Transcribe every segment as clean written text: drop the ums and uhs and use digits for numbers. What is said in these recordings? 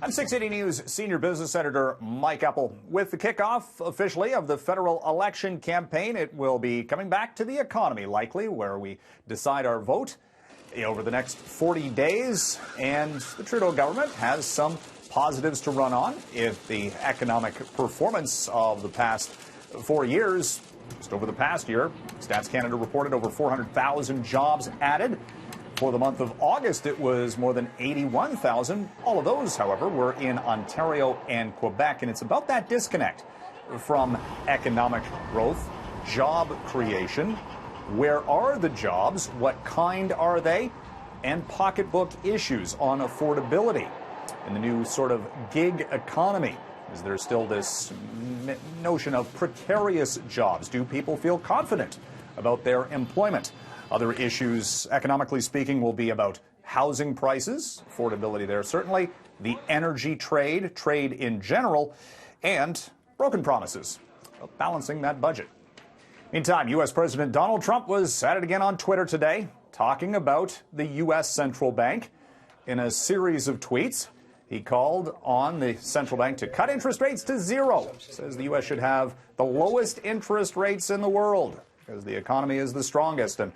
I'm 680 News senior business editor Mike Epple. With the kickoff officially of the federal election campaign, it will be coming back to the economy, likely, where we decide our vote over the next 40 days. And the Trudeau government has some positives to run on. If the economic performance of the past 4 years, just over the past year, Stats Canada reported over 400,000 jobs added. For the month of August, it was more than 81,000. All of those, however, were in Ontario and Quebec. And it's about that disconnect from economic growth, job creation. Where are the jobs? What kind are they? And pocketbook issues on affordability. In the new sort of gig economy, is there still this notion of precarious jobs? Do people feel confident about their employment? Other issues, economically speaking, will be about housing prices, affordability there certainly, the energy trade, trade in general, and broken promises of balancing that budget. Meantime, U.S. President Donald Trump was at it again on Twitter today, talking about the U.S. Central Bank. In a series of tweets, he called on the central bank to cut interest rates to zero. Says the U.S. should have the lowest interest rates in the world because the economy is the strongest. And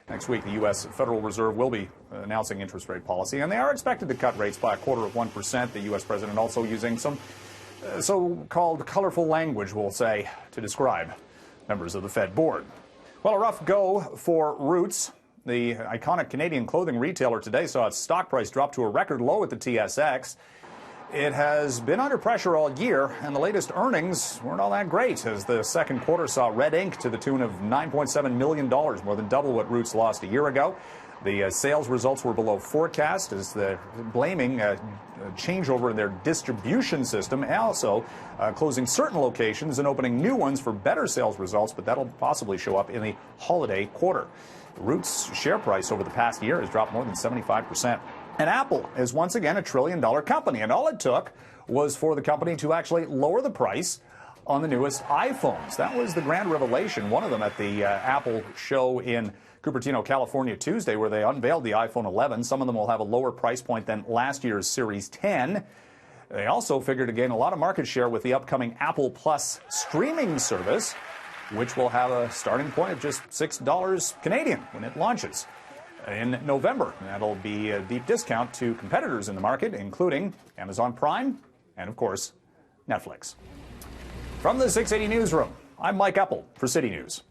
next week, the U.S. Federal Reserve will be announcing interest rate policy, and they are expected to cut rates by 0.25%. The U.S. president also using some so-called colorful language, we'll say, to describe members of the Fed board. Well, a rough go for Roots. The iconic Canadian clothing retailer today saw its stock price drop to a record low at the TSX. It has been under pressure all year, and the latest earnings weren't all that great, as the second quarter saw red ink to the tune of $9.7 million, more than double what Roots lost a year ago. The sales results were below forecast, as they're blaming a changeover in their distribution system, and also closing certain locations and opening new ones for better sales results, but that'll possibly show up in the holiday quarter. Roots' share price over the past year has dropped more than 75%. And Apple is once again a trillion-dollar company, and all it took was for the company to actually lower the price on the newest iPhones. That was the grand revelation, one of them at the Apple show in Cupertino, California, Tuesday, where they unveiled the iPhone 11. Some of them will have a lower price point than last year's Series 10. They also figure to gain a lot of market share with the upcoming Apple Plus streaming service, which will have a starting point of just $6 Canadian when it launches in November. That'll be a deep discount to competitors in the market, including Amazon Prime and, of course, Netflix. From the 680 Newsroom, I'm Mike Epple for City News.